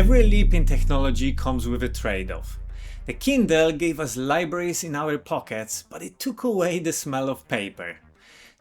Every leap in technology comes with a trade-off. The Kindle gave us libraries in our pockets, but it took away the smell of paper.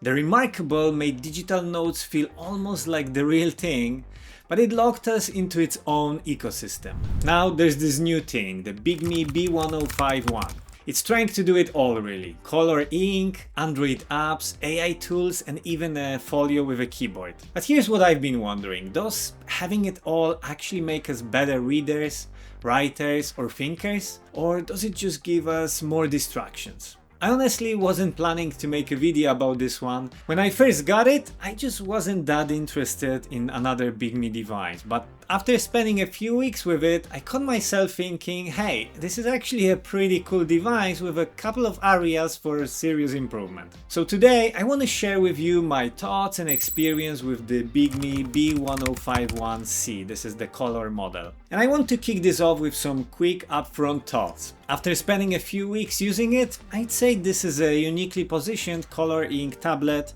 The Remarkable made digital notes feel almost like the real thing, but it locked us into its own ecosystem. Now there's this new thing, the Bigme B1051. It's trying to do it all really. Color ink, Android apps, AI tools, and even a folio with a keyboard. But here's what I've been wondering, does having it all actually make us better readers, writers, or thinkers? Or does it just give us more distractions? I honestly wasn't planning to make a video about this one. When I first got it, I just wasn't that interested in another Bigme device, but after spending a few weeks with it, I caught myself thinking, hey, this is actually a pretty cool device with a couple of areas for serious improvement. So today I want to share with you my thoughts and experience with the Bigme B1051C. This is the color model. And I want to kick this off with some quick upfront thoughts. After spending a few weeks using it, I'd say this is a uniquely positioned color ink tablet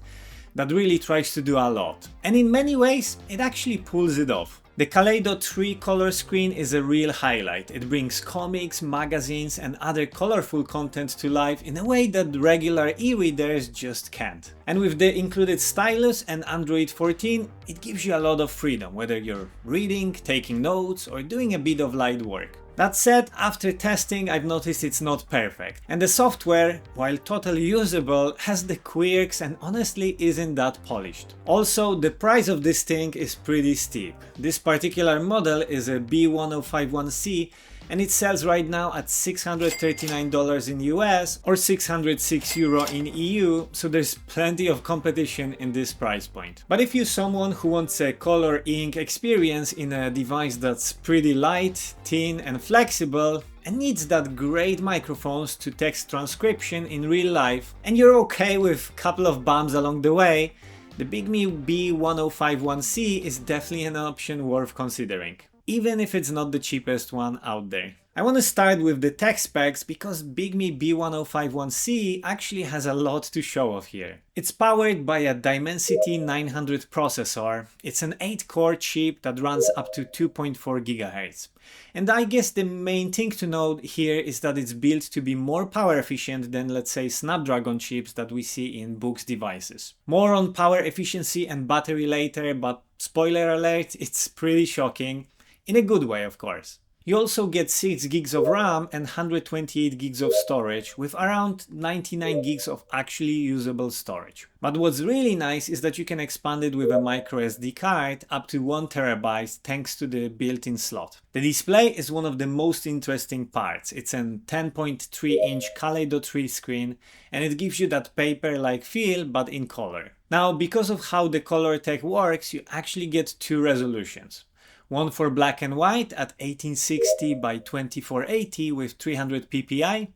that really tries to do a lot. And in many ways, it actually pulls it off. The Kaleido 3 color screen is a real highlight. It brings comics, magazines, and other colorful content to life in a way that regular e-readers just can't. And with the included Stylus and Android 14, it gives you a lot of freedom, whether you're reading, taking notes, or doing a bit of light work. That said, after testing, I've noticed it's not perfect, and the software, while totally usable, has the quirks and honestly isn't that polished. Also, the price of this thing is pretty steep. This particular model is a B1051C, and it sells right now at $639 in US or €606 in EU, so there's plenty of competition in this price point. But if you're someone who wants a color ink experience in a device that's pretty light, thin and flexible, and needs that great microphones to text transcription in real life, and you're okay with a couple of bumps along the way, the Bigme B1051C is definitely an option worth considering, even if it's not the cheapest one out there. I want to start with the tech specs because Bigme B1051C actually has a lot to show off here. It's powered by a Dimensity 900 processor. It's an 8-core chip that runs up to 2.4 GHz. And I guess the main thing to note here is that it's built to be more power efficient than, let's say, Snapdragon chips that we see in books devices. More on power efficiency and battery later, but spoiler alert, it's pretty shocking. In a good way, of course. You also get 6 gigs of RAM and 128 gigs of storage with around 99 gigs of actually usable storage. But what's really nice is that you can expand it with a microSD card up to 1 TB thanks to the built-in slot. The display is one of the most interesting parts. It's a 10.3-inch Kaleido 3 screen and it gives you that paper-like feel but in color. Now, because of how the color tech works, you actually get 2 resolutions. One for black and white at 1860 by 2480 with 300 ppi,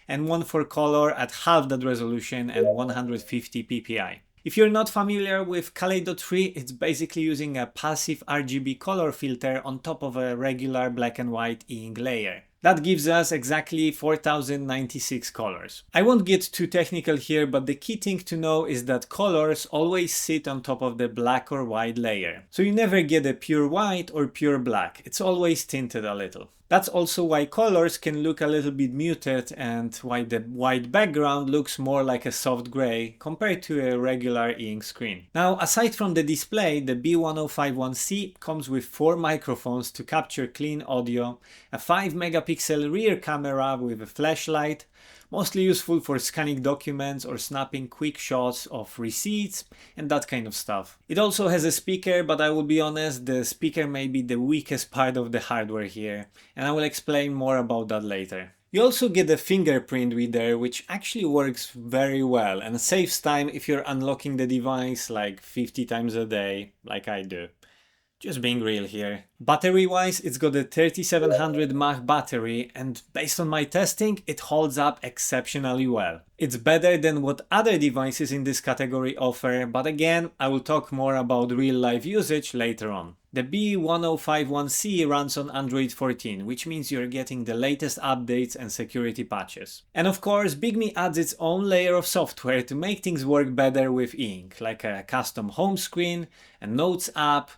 and one for color at half that resolution and 150 ppi. If you're not familiar with Kaleido 3, it's basically using a passive RGB color filter on top of a regular black and white ink layer. That gives us exactly 4096 colors. I won't get too technical here, but the key thing to know is that colors always sit on top of the black or white layer. So you never get a pure white or pure black, it's always tinted a little. That's also why colors can look a little bit muted and why the white background looks more like a soft gray compared to a regular ink screen. Now, aside from the display, the B1051C comes with 4 microphones to capture clean audio, a 5 megapixel rear camera with a flashlight, mostly useful for scanning documents or snapping quick shots of receipts and that kind of stuff. It also has a speaker, but I will be honest, the speaker may be the weakest part of the hardware here, and I will explain more about that later. You also get a fingerprint reader, which actually works very well and saves time if you're unlocking the device like 50 times a day, like I do. Just being real here. Battery wise, it's got a 3700 mAh battery and based on my testing, it holds up exceptionally well. It's better than what other devices in this category offer, but again, I will talk more about real life usage later on. The B1051C runs on Android 14, which means you're getting the latest updates and security patches. And of course, Bigme adds its own layer of software to make things work better with ink, like a custom home screen, a notes app,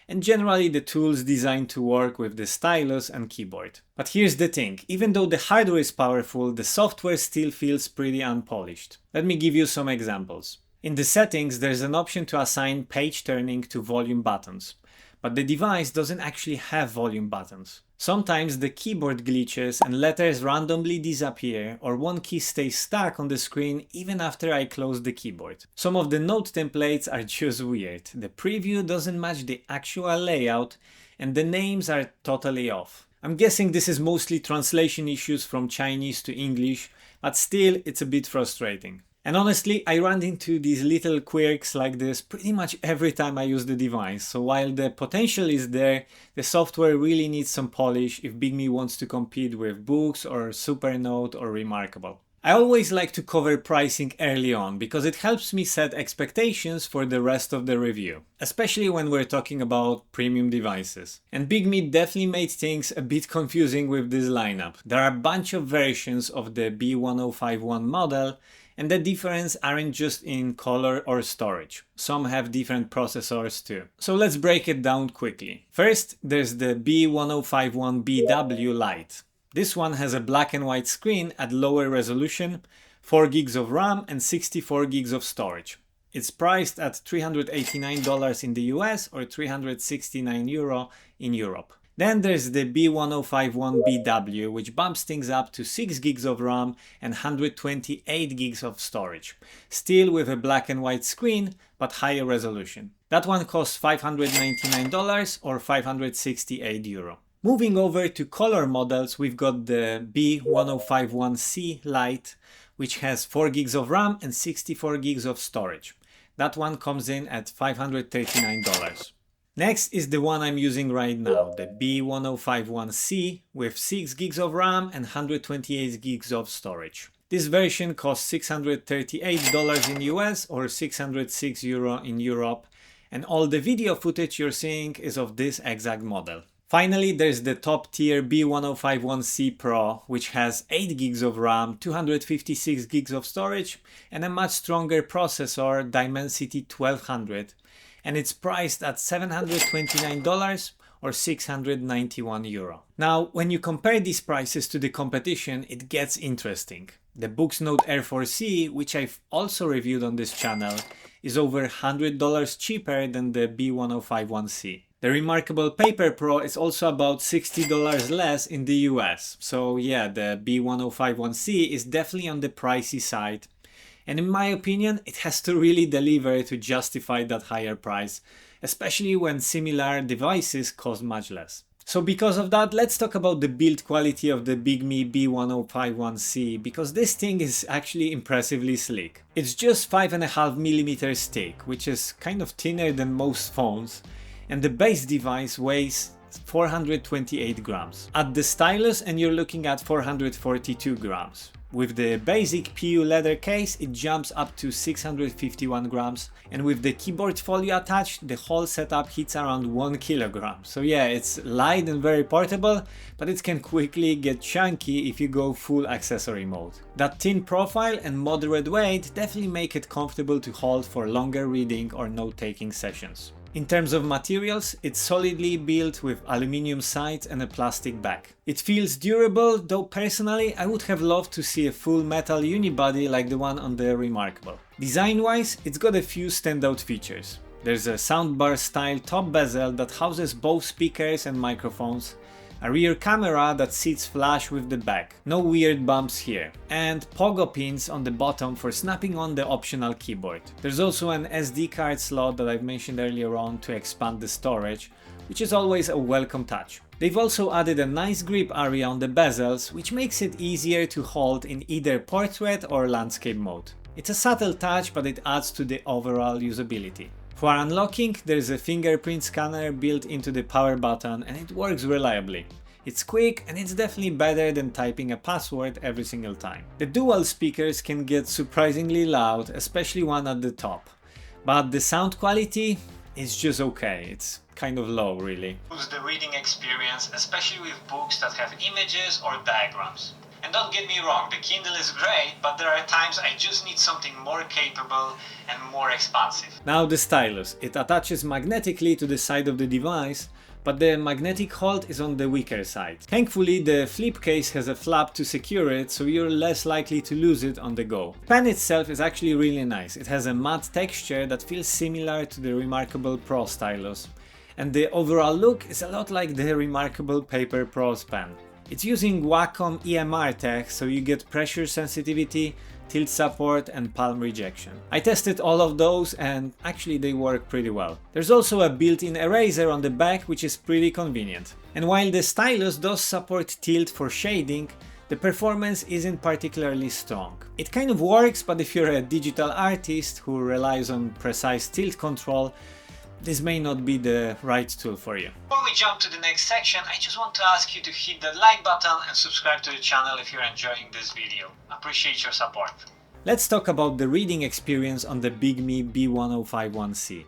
and generally the tools designed to work with the stylus and keyboard. But here's the thing, even though the hardware is powerful, the software still feels pretty unpolished. Let me give you some examples. In the settings, there's an option to assign page turning to volume buttons, but the device doesn't actually have volume buttons. Sometimes the keyboard glitches and letters randomly disappear, or one key stays stuck on the screen even after I close the keyboard. Some of the note templates are just weird. The preview doesn't match the actual layout and the names are totally off. I'm guessing this is mostly translation issues from Chinese to English, but still it's a bit frustrating. And honestly, I run into these little quirks like this pretty much every time I use the device, so while the potential is there, the software really needs some polish if Bigme wants to compete with Books or Supernote or Remarkable. I always like to cover pricing early on because it helps me set expectations for the rest of the review, especially when we're talking about premium devices. And Bigme definitely made things a bit confusing with this lineup. There are a bunch of versions of the B1051 model, and the difference aren't just in color or storage. Some have different processors too. So let's break it down quickly. First, there's the B1051 BW Lite. This one has a black and white screen at lower resolution, 4 gigs of RAM and 64 gigs of storage. It's priced at $389 in the US or €369 in Europe. Then there's the B1051 BW, which bumps things up to 6 gigs of RAM and 128 gigs of storage, still with a black and white screen, but higher resolution. That one costs $599 or €568. Moving over to color models, we've got the B1051C Lite, which has 4 gigs of RAM and 64 gigs of storage. That one comes in at $539. Next is the one I'm using right now, the B1051C with 6 gigs of RAM and 128 gigs of storage. This version costs $638 in US or €606 in Europe, and all the video footage you're seeing is of this exact model. Finally, there's the top tier B1051C Pro, which has 8 gigs of RAM, 256 gigs of storage, and a much stronger processor, Dimensity 1200. And it's priced at $729 or €691. Now, when you compare these prices to the competition, it gets interesting. The Books Note Air 4C, which I've also reviewed on this channel, is over $100 cheaper than the B1051C. The Remarkable Paper Pro is also about $60 less in the US. So yeah, the B1051C is definitely on the pricey side. And in my opinion, it has to really deliver to justify that higher price, especially when similar devices cost much less. So because of that, let's talk about the build quality of the Bigme B1051C, because this thing is actually impressively sleek. It's just 5.5mm thick, which is kind of thinner than most phones, and the base device weighs 428 grams. At the stylus, and you're looking at 442 grams. With the basic PU leather case, it jumps up to 651 grams, and with the keyboard folio attached, the whole setup hits around 1 kilogram. So yeah, it's light and very portable, but it can quickly get chunky if you go full accessory mode. That thin profile and moderate weight definitely make it comfortable to hold for longer reading or note-taking sessions. In terms of materials, it's solidly built with aluminium sides and a plastic back. It feels durable, though personally I would have loved to see a full metal unibody like the one on the Remarkable. Design-wise, it's got a few standout features. There's a soundbar style top bezel that houses both speakers and microphones, a rear camera that sits flush with the back, no weird bumps here, and pogo pins on the bottom for snapping on the optional keyboard. There's also an SD card slot that I've mentioned earlier on to expand the storage, which is always a welcome touch. They've also added a nice grip area on the bezels, which makes it easier to hold in either portrait or landscape mode. It's a subtle touch, but it adds to the overall usability. For unlocking, there's a fingerprint scanner built into the power button and it works reliably. It's quick and it's definitely better than typing a password every single time. The dual speakers can get surprisingly loud, especially one at the top. But the sound quality is just okay, it's kind of low really. The reading experience, especially with books that have images or diagrams. And don't get me wrong, the Kindle is great, but there are times I just need something more capable and more expansive. Now the stylus. It attaches magnetically to the side of the device, but the magnetic hold is on the weaker side. Thankfully, the flip case has a flap to secure it, so you're less likely to lose it on the go. The pen itself is actually really nice. It has a matte texture that feels similar to the Remarkable Pro stylus, and the overall look is a lot like the Remarkable Paper Pro's pen. It's using Wacom EMR tech, so you get pressure sensitivity, tilt support and palm rejection. I tested all of those and actually they work pretty well. There's also a built-in eraser on the back, which is pretty convenient. And while the stylus does support tilt for shading, the performance isn't particularly strong. It kind of works, but if you're a digital artist who relies on precise tilt control, this may not be the right tool for you. Before we jump to the next section, I just want to ask you to hit the like button and subscribe to the channel if you're enjoying this video. Appreciate your support. Let's talk about the reading experience on the Bigme B1051C.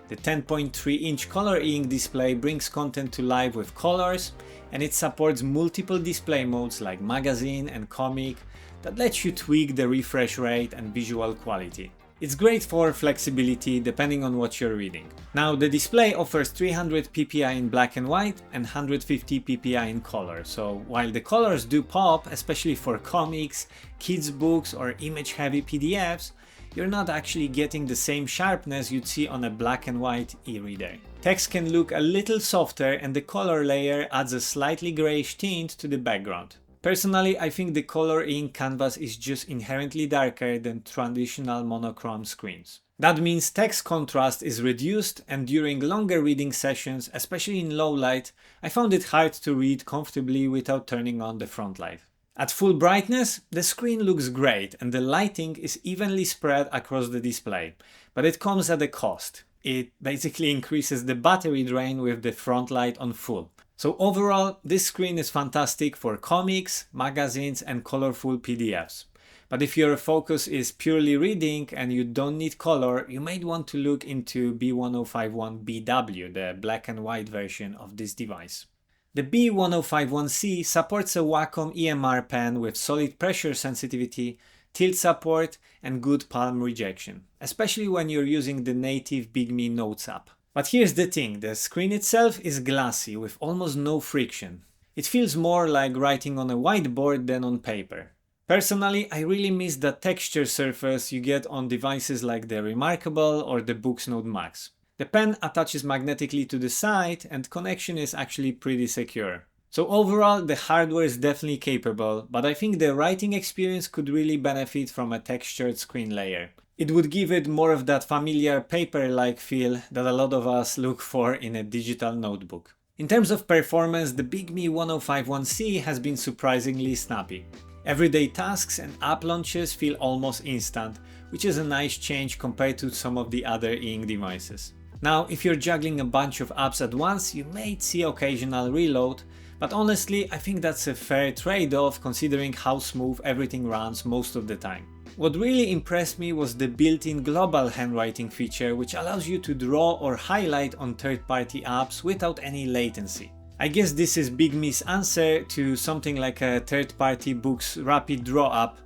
The 10.3-inch color e-ink display brings content to life with colors, and it supports multiple display modes like magazine and comic that lets you tweak the refresh rate and visual quality. It's great for flexibility depending on what you're reading. Now the display offers 300 ppi in black and white and 150 ppi in color, so while the colors do pop, especially for comics, kids books or image heavy PDFs, you're not actually getting the same sharpness you'd see on a black and white e-reader. Text can look a little softer and the color layer adds a slightly grayish tint to the background. Personally, I think the color ink canvas is just inherently darker than traditional monochrome screens. That means text contrast is reduced, and during longer reading sessions, especially in low light, I found it hard to read comfortably without turning on the front light. At full brightness, the screen looks great and the lighting is evenly spread across the display, but it comes at a cost. It basically increases the battery drain with the front light on full. So overall, this screen is fantastic for comics, magazines and colorful PDFs. But if your focus is purely reading and you don't need color, you might want to look into B1051 BW, the black and white version of this device. The B1051C supports a Wacom EMR pen with solid pressure sensitivity, tilt support and good palm rejection, especially when you're using the native Bigme Notes app. But here's the thing, the screen itself is glassy with almost no friction. It feels more like writing on a whiteboard than on paper. Personally, I really miss the texture surface you get on devices like the Remarkable or the Booksnote Max. The pen attaches magnetically to the side and connection is actually pretty secure. So overall, the hardware is definitely capable, but I think the writing experience could really benefit from a textured screen layer. It would give it more of that familiar paper-like feel that a lot of us look for in a digital notebook. In terms of performance, the Bigme B1051C has been surprisingly snappy. Everyday tasks and app launches feel almost instant, which is a nice change compared to some of the other e-ink devices. Now, if you're juggling a bunch of apps at once, you may see occasional reload, but honestly, I think that's a fair trade-off considering how smooth everything runs most of the time. What really impressed me was the built-in global handwriting feature, which allows you to draw or highlight on third-party apps without any latency. I guess this is Bigme's answer to something like a third-party books rapid draw app,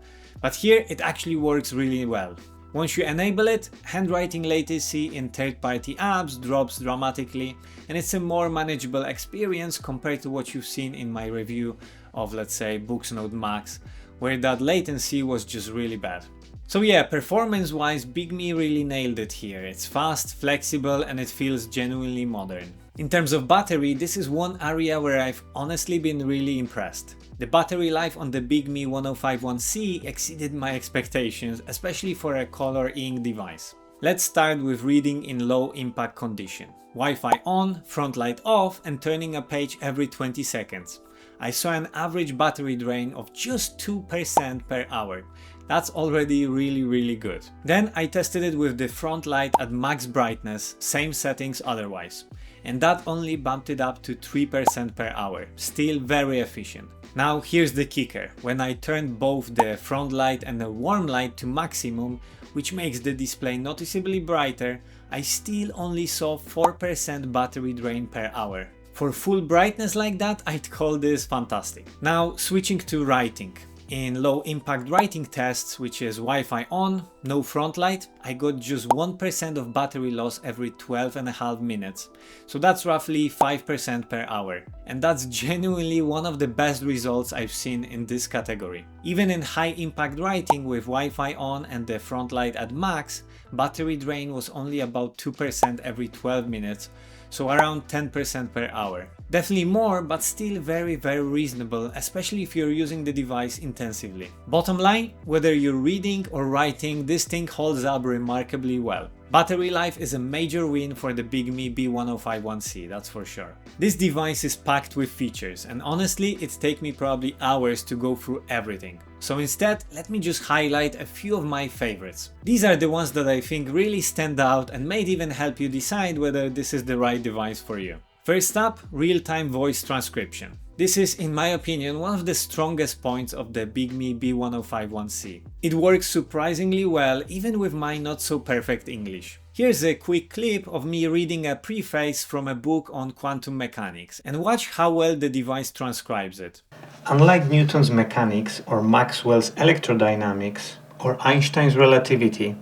but here it actually works really well. Once you enable it, handwriting latency in third-party apps drops dramatically, and it's a more manageable experience compared to what you've seen in my review of, let's say, Booksnote Max, where that latency was just really bad. So yeah, performance-wise, Bigme really nailed it here. It's fast, flexible, and it feels genuinely modern. In terms of battery, this is one area where I've honestly been really impressed. The battery life on the Bigme B1051C exceeded my expectations, especially for a color ink device. Let's start with reading in low impact condition. Wi-Fi on, front light off, and turning a page every 20 seconds. I saw an average battery drain of just 2% per hour. That's already really good. Then I tested it with the front light at max brightness, same settings otherwise. And that only bumped it up to 3% per hour, still very efficient. Now here's the kicker, when I turned both the front light and the warm light to maximum, which makes the display noticeably brighter, I still only saw 4% battery drain per hour. For full brightness like that, I'd call this fantastic. Now switching to writing. In low impact writing tests, which is Wi-Fi on, no front light, I got just 1% of battery loss every 12.5 minutes. So that's roughly 5% per hour. And that's genuinely one of the best results I've seen in this category. Even in high impact writing with Wi-Fi on and the front light at max, battery drain was only about 2% every 12 minutes. So around 10% per hour. Definitely more, but still very reasonable, especially if you're using the device intensively. Bottom line, whether you're reading or writing, this thing holds up remarkably well. Battery life is a major win for the Bigme B1051C, that's for sure. This device is packed with features, and honestly, it takes me probably hours to go through everything. So instead, let me just highlight a few of my favorites. These are the ones that I think really stand out and might even help you decide whether this is the right device for you. First up, real-time voice transcription. This is, in my opinion, one of the strongest points of the Bigme B1051C. It works surprisingly well even with my not so perfect English. Here's a quick clip of me reading a preface from a book on quantum mechanics, and watch how well the device transcribes it. Unlike Newton's mechanics or Maxwell's electrodynamics or Einstein's relativity,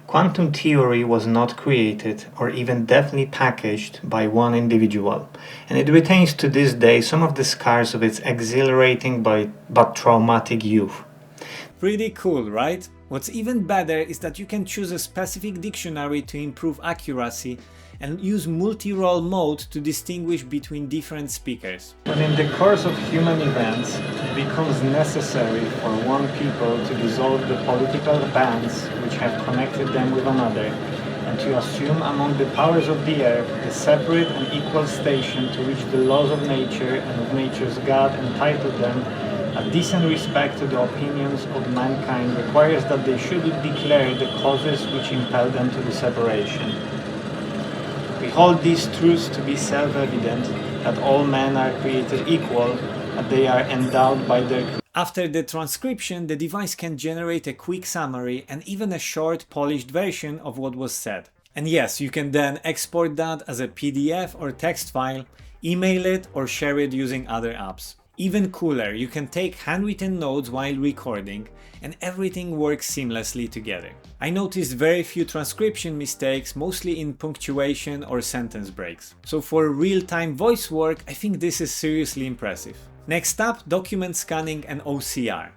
quantum theory was not created or even deftly packaged by one individual, and it retains to this day some of the scars of its exhilarating but traumatic youth. Pretty cool, right? What's even better is that you can choose a specific dictionary to improve accuracy and use multi-role mode to distinguish between different speakers. When in the course of human events it becomes necessary for one people to dissolve the political bands which have connected them with another, and to assume among the powers of the earth the separate and equal station to which the laws of nature and of nature's God entitled them, a decent respect to the opinions of mankind requires that they should declare the causes which impel them to the separation. We hold these truths to be self-evident, that all men are created equal, that they are endowed by their... After the transcription, the device can generate a quick summary and even a short, polished version of what was said. And yes, you can then export that as a PDF or text file, email it, or share it using other apps. Even cooler, you can take handwritten notes while recording, and everything works seamlessly together. I noticed very few transcription mistakes, mostly in punctuation or sentence breaks. So for real-time voice work, I think this is seriously impressive. Next up, document scanning and OCR.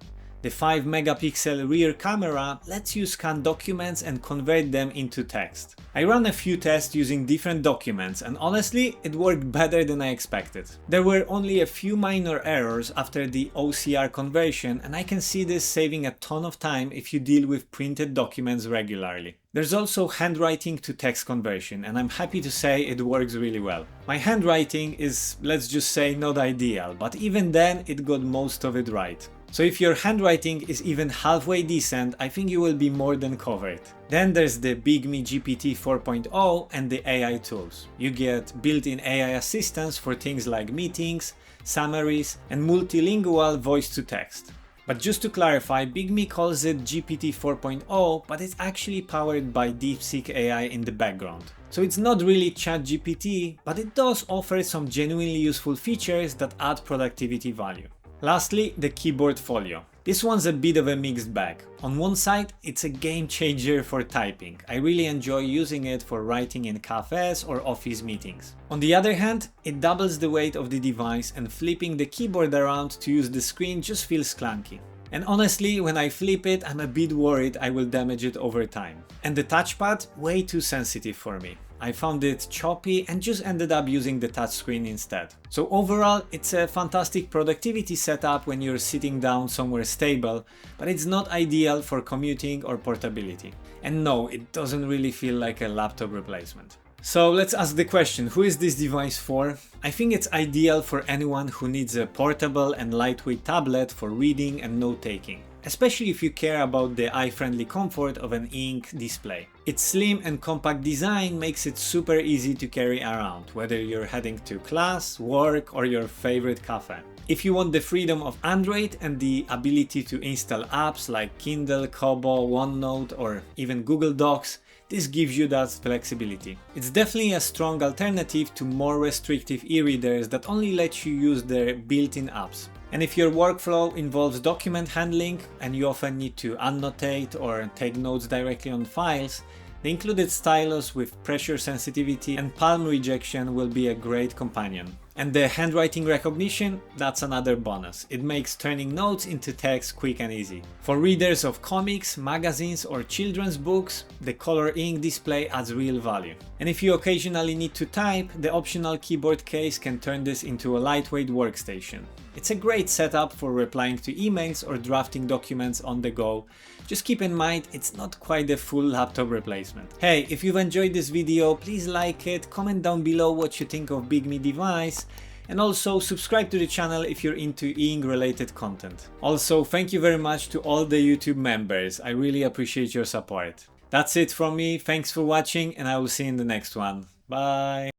The 5-megapixel rear camera lets you scan documents and convert them into text. I ran a few tests using different documents, and honestly, it worked better than I expected. There were only a few minor errors after the OCR conversion, and I can see this saving a ton of time if you deal with printed documents regularly. There's also handwriting to text conversion, and I'm happy to say it works really well. My handwriting is, let's just say, not ideal, but even then it got most of it right. So if your handwriting is even halfway decent, I think you will be more than covered. Then there's the BigmeGPT 4.0 and the AI tools. You get built-in AI assistance for things like meetings, summaries, and multilingual voice-to-text. But just to clarify, Bigme calls it GPT 4.0, but it's actually powered by DeepSeek AI in the background. So it's not really ChatGPT, but it does offer some genuinely useful features that add productivity value. Lastly, the keyboard folio. This one's a bit of a mixed bag. On one side, it's a game changer for typing. I really enjoy using it for writing in cafes or office meetings. On the other hand, it doubles the weight of the device, and flipping the keyboard around to use the screen just feels clunky. And honestly, when I flip it, I'm a bit worried I will damage it over time. And the touchpad, way too sensitive for me. I found it choppy and just ended up using the touchscreen instead. So overall, it's a fantastic productivity setup when you're sitting down somewhere stable, but it's not ideal for commuting or portability. And no, it doesn't really feel like a laptop replacement. So let's ask the question, who is this device for? I think it's ideal for anyone who needs a portable and lightweight tablet for reading and note-taking, especially if you care about the eye-friendly comfort of an ink display. Its slim and compact design makes it super easy to carry around, whether you're heading to class, work, or your favorite cafe. If you want the freedom of Android and the ability to install apps like Kindle, Kobo, OneNote, or even Google Docs, This gives you that flexibility. It's definitely a strong alternative to more restrictive e-readers that only let you use their built-in apps. And if your workflow involves document handling and you often need to annotate or take notes directly on files, the included stylus with pressure sensitivity and palm rejection will be a great companion. And the handwriting recognition, that's another bonus. It makes turning notes into text quick and easy. For readers of comics, magazines or children's books, the color ink display adds real value. And if you occasionally need to type, the optional keyboard case can turn this into a lightweight workstation. It's a great setup for replying to emails or drafting documents on the go. Just keep in mind, it's not quite a full laptop replacement. Hey, if you've enjoyed this video, please like it, comment down below what you think of Bigme device, and also subscribe to the channel if you're into e-ink related content. Also, thank you very much to all the YouTube members. I really appreciate your support. That's it from me, thanks for watching, and I will see you in the next one. Bye!